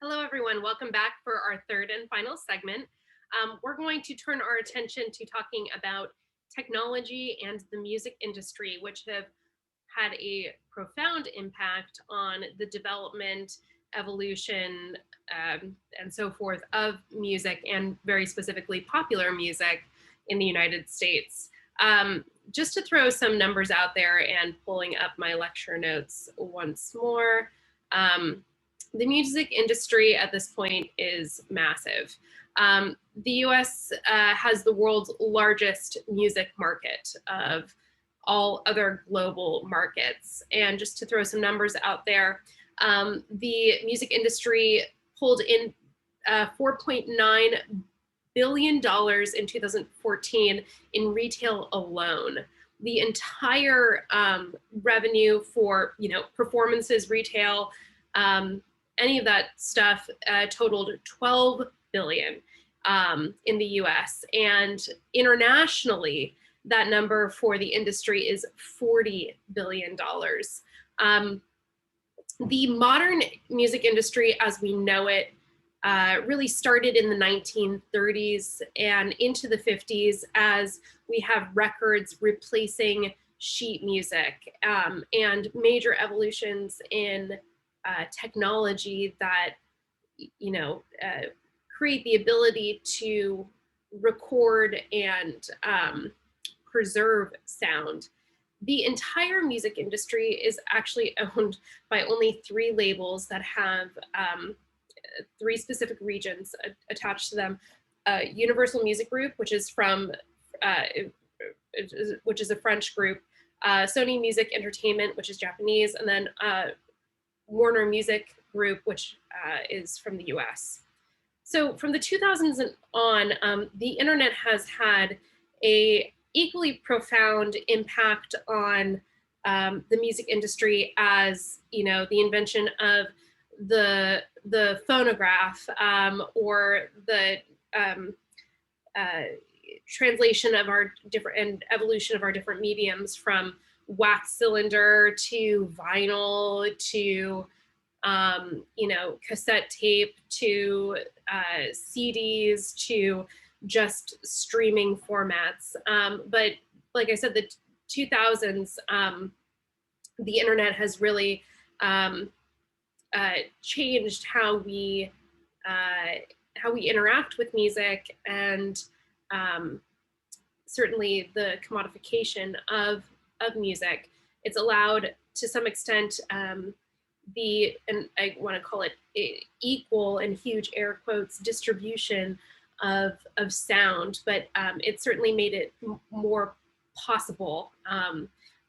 Hello, everyone. Welcome back for our third and final segment. We're going to turn our attention to talking about technology and the music industry, which have had a profound impact on the development, evolution, and so forth of music, and very specifically popular music in the United States. Just to throw some numbers out there and pulling up my lecture notes once more. The music industry at this point is massive. The US has the world's largest music market of all other global markets. And just to throw some numbers out there, the music industry pulled in $4.9 billion in 2014 in retail alone. The entire revenue for performances, retail, any of that stuff totaled 12 billion in the US, and internationally that number for the industry is $40 billion. The modern music industry as we know it really started in the 1930s and into the 50s as we have records replacing sheet music, and major evolutions in technology that create the ability to record and preserve sound. The entire music industry is actually owned by only three labels that have three specific regions attached to them. Universal Music Group, which is a French group, Sony Music Entertainment, which is Japanese, and then Warner Music Group, which is from the US. So from the 2000s and on, the internet has had a equally profound impact on the music industry as, the invention of the phonograph, or the translation of our different and evolution of our different mediums from wax cylinder to vinyl to cassette tape to CDs to just streaming formats. But like I said, the 2000s, the internet has really changed how we interact with music, and certainly the commodification of music. It's allowed to some extent and I want to call it equal and huge air quotes distribution of sound, but it certainly made it more possible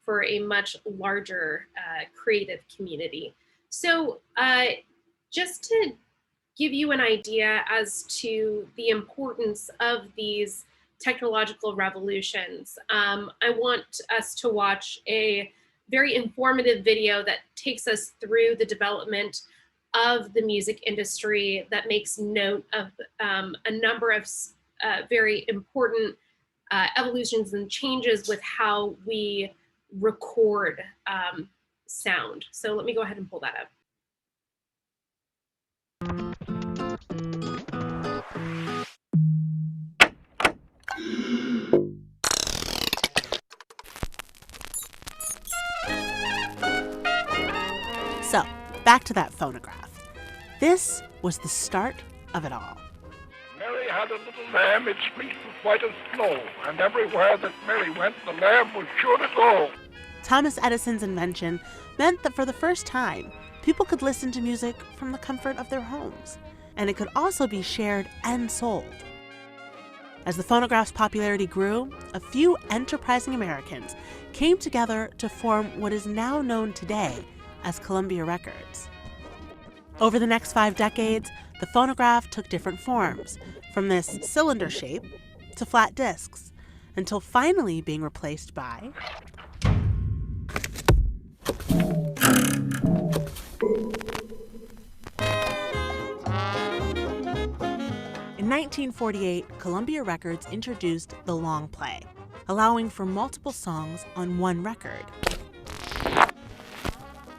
for a much larger creative community. So just to give you an idea as to the importance of these technological revolutions, I want us to watch a very informative video that takes us through the development of the music industry, that makes note of a number of very important evolutions and changes with how we record sound. So let me go ahead and pull that up. So, back to that phonograph. This was the start of it all. Mary had a little lamb, its fleece was white as snow, and everywhere that Mary went, the lamb was sure to go. Thomas Edison's invention meant that for the first time, people could listen to music from the comfort of their homes, and it could also be shared and sold. As the phonograph's popularity grew, a few enterprising Americans came together to form what is now known today as Columbia Records. Over the next 5 decades, the phonograph took different forms, from this cylinder shape to flat discs, until finally being replaced by In 1948, Columbia Records introduced the long play, allowing for multiple songs on one record.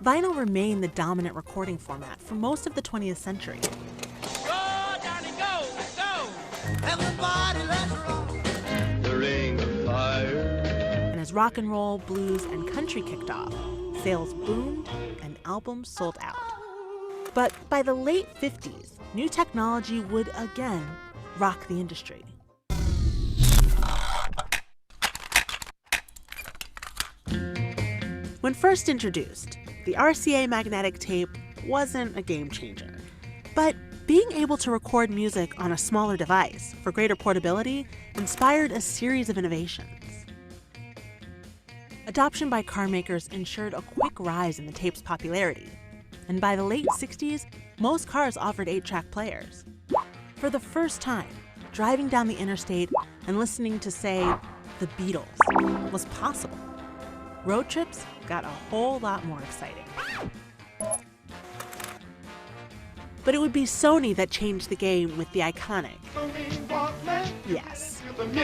vinyl remained the dominant recording format for most of the 20th century. Go, Johnny, go, go! Everybody, let's rock! The ring of fire. And as rock and roll, blues, and country kicked off, sales boomed and albums sold out. But by the late 50s, new technology would again rock the industry. When first introduced, the RCA magnetic tape wasn't a game changer. But being able to record music on a smaller device for greater portability inspired a series of innovations. Adoption by car makers ensured a quick rise in the tape's popularity. And by the late 60s, most cars offered 8-track players. For the first time, driving down the interstate and listening to, say, the Beatles was possible. Road trips got a whole lot more exciting. But it would be Sony that changed the game with the iconic, yes. With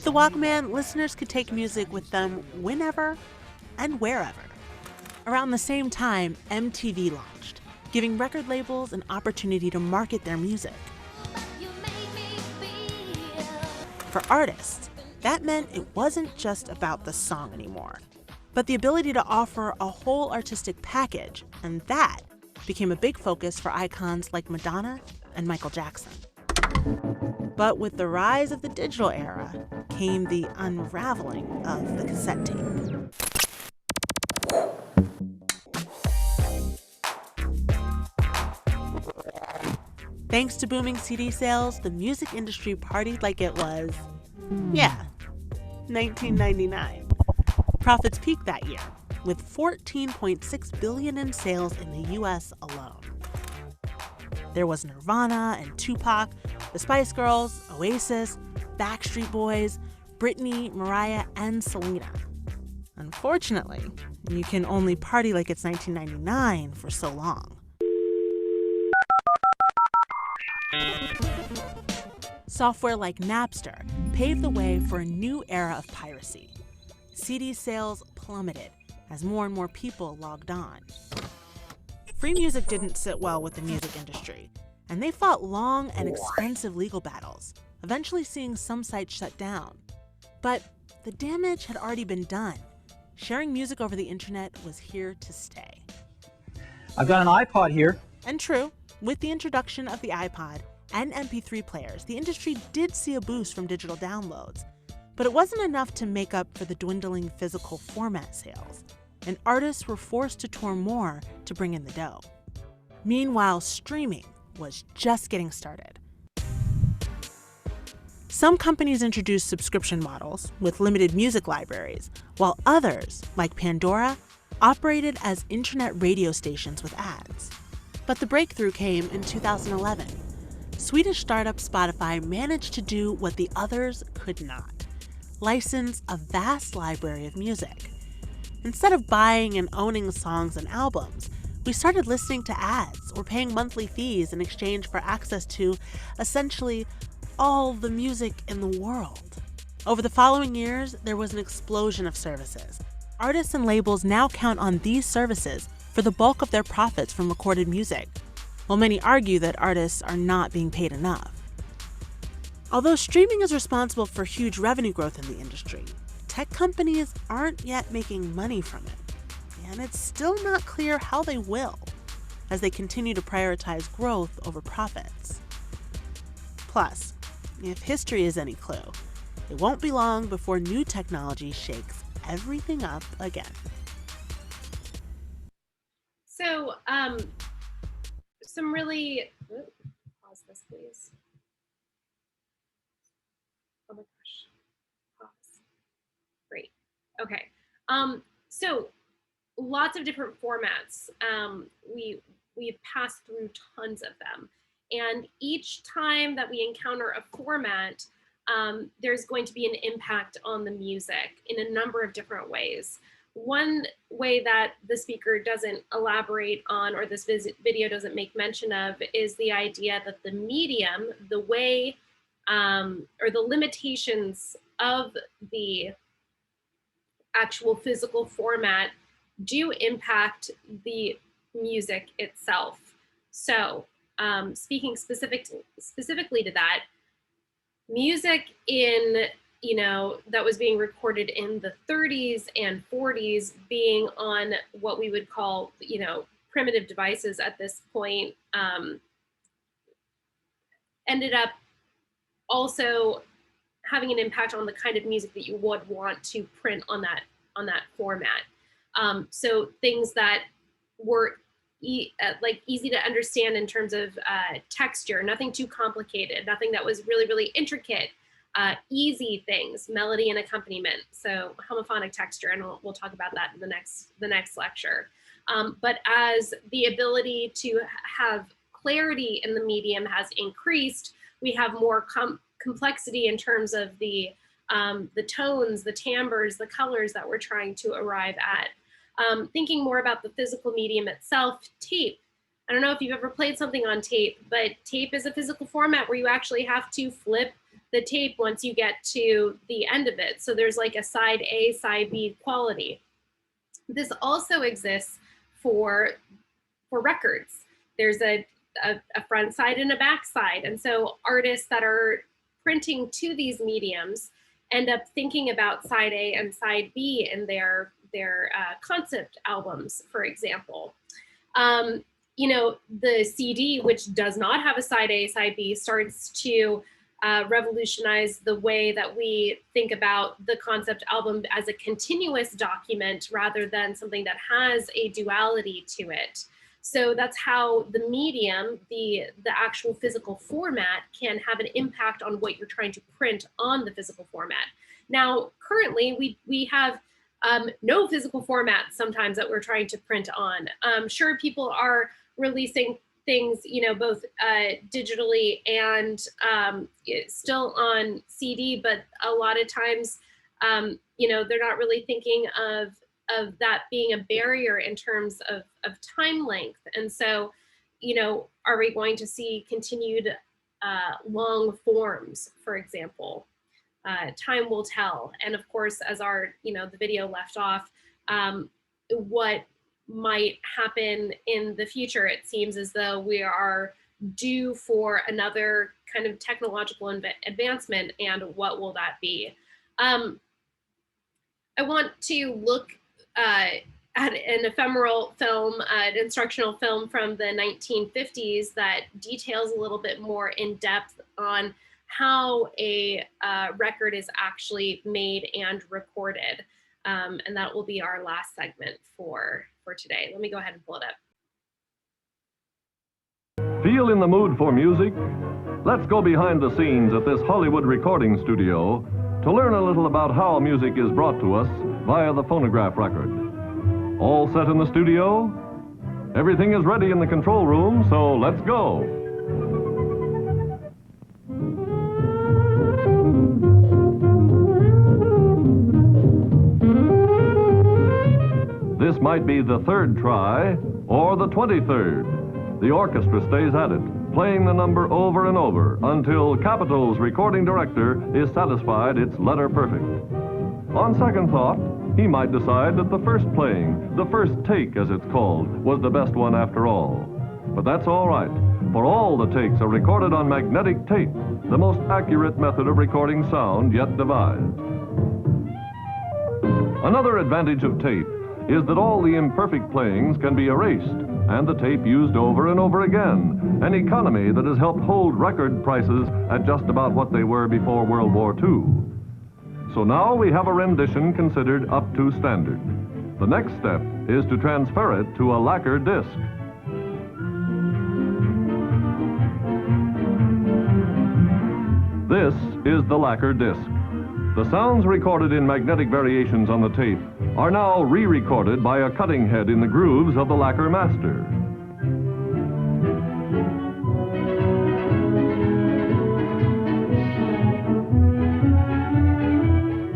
the Walkman, listeners could take music with them whenever and wherever. Around the same time, MTV launched, giving record labels an opportunity to market their music. For artists, that meant it wasn't just about the song anymore, but the ability to offer a whole artistic package, and that became a big focus for icons like Madonna and Michael Jackson. But with the rise of the digital era came the unraveling of the cassette tape. Thanks to booming CD sales, the music industry partied like it was, 1999. Profits peaked that year, with $14.6 billion in sales in the US alone. There was Nirvana and Tupac, the Spice Girls, Oasis, Backstreet Boys, Britney, Mariah, and Selena. Unfortunately, you can only party like it's 1999 for so long. Software like Napster paved the way for a new era of piracy. CD sales plummeted as more and more people logged on. Free music didn't sit well with the music industry, and they fought long and expensive legal battles, eventually seeing some sites shut down. But the damage had already been done. Sharing music over the internet was here to stay. I've got an iPod here. And true, with the introduction of the iPod and MP3 players, the industry did see a boost from digital downloads. But it wasn't enough to make up for the dwindling physical format sales, and artists were forced to tour more to bring in the dough. Meanwhile, streaming was just getting started. Some companies introduced subscription models with limited music libraries, while others, like Pandora, operated as internet radio stations with ads. But the breakthrough came in 2011. Swedish startup Spotify managed to do what the others could not: license a vast library of music. Instead of buying and owning songs and albums, we started listening to ads or paying monthly fees in exchange for access to, essentially, all the music in the world. Over the following years, there was an explosion of services. Artists and labels now count on these services for the bulk of their profits from recorded music, while many argue that artists are not being paid enough. Although streaming is responsible for huge revenue growth in the industry, tech companies aren't yet making money from it, and it's still not clear how they will, as they continue to prioritize growth over profits. Plus, if history is any clue, it won't be long before new technology shakes everything up again. So, some really, pause this please. Oh my gosh, pause. Great, okay. So lots of different formats. We've passed through tons of them. And each time that we encounter a format, there's going to be an impact on the music in a number of different ways. One way that the speaker doesn't elaborate on, or this video doesn't make mention of, is the idea that the medium, the way, or the limitations of the actual physical format do impact the music itself. So speaking specifically to that, music that was being recorded in the 30s and 40s being on what we would call, primitive devices at this point, ended up also having an impact on the kind of music that you would want to print on that format. So things that were easy to understand in terms of texture, nothing too complicated, nothing that was really, really intricate, easy things, melody and accompaniment. So homophonic texture, and we'll talk about that in the next lecture. But as the ability to have clarity in the medium has increased, we have more complexity in terms of the tones, the timbres, the colors that we're trying to arrive at. Thinking more about the physical medium itself, tape. I don't know if you've ever played something on tape, but tape is a physical format where you actually have to flip the tape once you get to the end of it. So there's like a side A, side B quality. This also exists for records. There's a front side and a back side. And so artists that are printing to these mediums end up thinking about side A and side B in their concept albums, for example. The CD, which does not have a side A, side B, starts to revolutionize the way that we think about the concept album as a continuous document rather than something that has a duality to it. So that's how the medium, the actual physical format, can have an impact on what you're trying to print on the physical format. Now, currently, we have no physical format sometimes that we're trying to print on. Sure, people are releasing things, both digitally and still on CD, but a lot of times, they're not really thinking of that being a barrier in terms of time length. And so, are we going to see continued long forms, for example? Time will tell. And of course, as the video left off, what might happen in the future, it seems as though we are due for another kind of technological advancement, and what will that be? I want to look at an ephemeral film, an instructional film from the 1950s that details a little bit more in depth on how a record is actually made and recorded. And that will be our last segment for today. Let me go ahead and pull it up. Feel in the mood for music? Let's go behind the scenes at this Hollywood recording studio to learn a little about how music is brought to us via the phonograph record. All set in the studio? Everything is ready in the control room, so let's go. This might be the third try or the 23rd. The orchestra stays at it, playing the number over and over until Capitol's recording director is satisfied it's letter perfect. On second thought, he might decide that the first playing, the first take as it's called, was the best one after all. But that's all right, for all the takes are recorded on magnetic tape, the most accurate method of recording sound yet devised. Another advantage of tape is that all the imperfect playings can be erased and the tape used over and over again, an economy that has helped hold record prices at just about what they were before World War II. So now we have a rendition considered up to standard. The next step is to transfer it to a lacquer disc. This is the lacquer disc. The sounds recorded in magnetic variations on the tape are now re-recorded by a cutting head in the grooves of the lacquer master.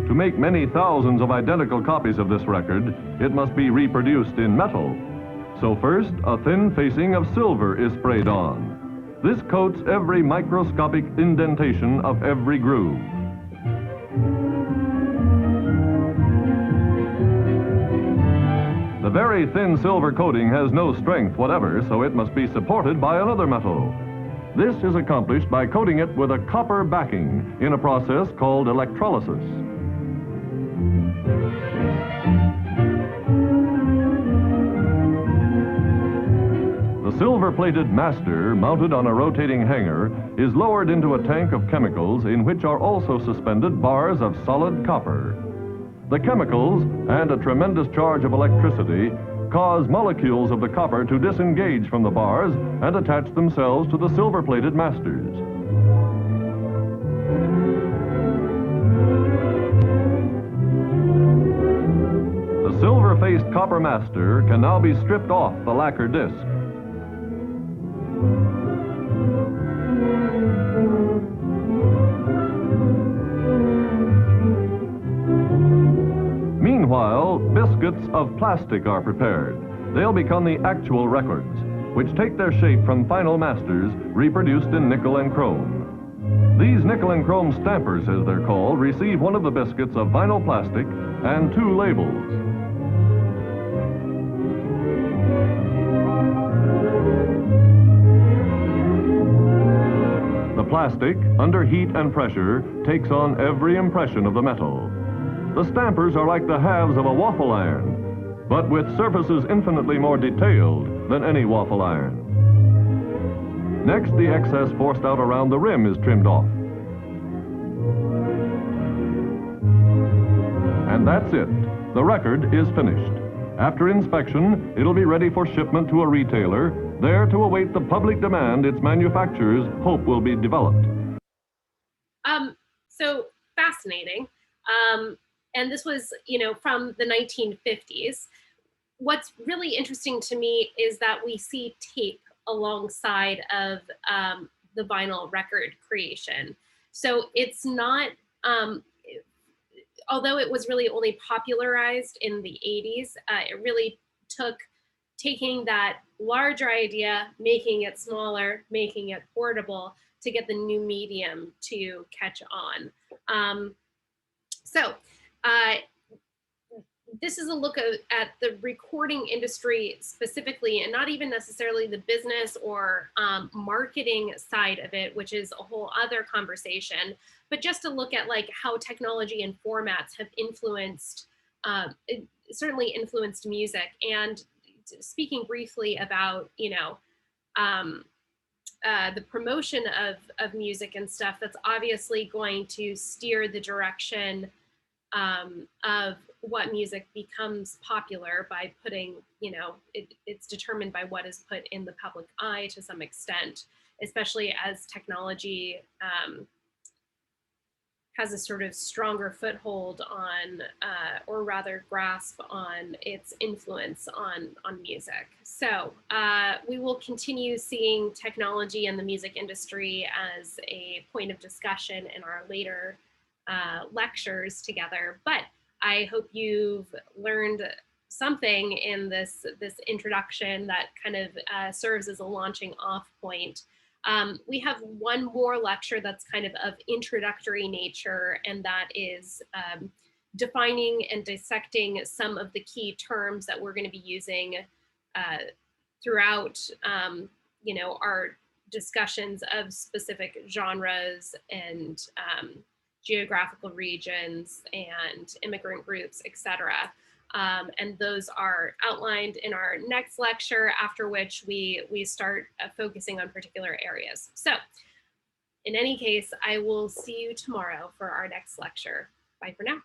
To make many thousands of identical copies of this record, it must be reproduced in metal. So first, a thin facing of silver is sprayed on. This coats every microscopic indentation of every groove. The very thin silver coating has no strength whatever, so it must be supported by another metal. This is accomplished by coating it with a copper backing in a process called electrolysis. The silver-plated master, mounted on a rotating hanger, is lowered into a tank of chemicals in which are also suspended bars of solid copper. The chemicals and a tremendous charge of electricity cause molecules of the copper to disengage from the bars and attach themselves to the silver-plated masters. The silver-faced copper master can now be stripped off the lacquer disc. Meanwhile, biscuits of plastic are prepared. They'll become the actual records, which take their shape from final masters reproduced in nickel and chrome. These nickel and chrome stampers, as they're called, receive one of the biscuits of vinyl plastic and two labels. The plastic, under heat and pressure, takes on every impression of the metal. The stampers are like the halves of a waffle iron, but with surfaces infinitely more detailed than any waffle iron. Next, the excess forced out around the rim is trimmed off. And that's it. The record is finished. After inspection, it'll be ready for shipment to a retailer, there to await the public demand its manufacturers hope will be developed. So fascinating. And this was, from the 1950s. What's really interesting to me is that we see tape alongside of the vinyl record creation. So it's not, although it was really only popularized in the 80s, it really took taking that larger idea, making it smaller, making it portable to get the new medium to catch on. This is a look at the recording industry specifically, and not even necessarily the business or marketing side of it, which is a whole other conversation, but just to look at like how technology and formats have influenced, it certainly influenced music. And speaking briefly about, the promotion of music and stuff, that's obviously going to steer the direction of what music becomes popular by putting, it's determined by what is put in the public eye to some extent, especially as technology has a sort of stronger foothold on, or rather grasp on its influence on music. So we will continue seeing technology and the music industry as a point of discussion in our later lectures together, but I hope you've learned something in this introduction that kind of serves as a launching off point. We have one more lecture that's kind of introductory nature, and that is defining and dissecting some of the key terms that we're going to be using throughout our discussions of specific genres and geographical regions and immigrant groups, etc. And those are outlined in our next lecture, after which we start focusing on particular areas. So in any case, I will see you tomorrow for our next lecture. Bye for now.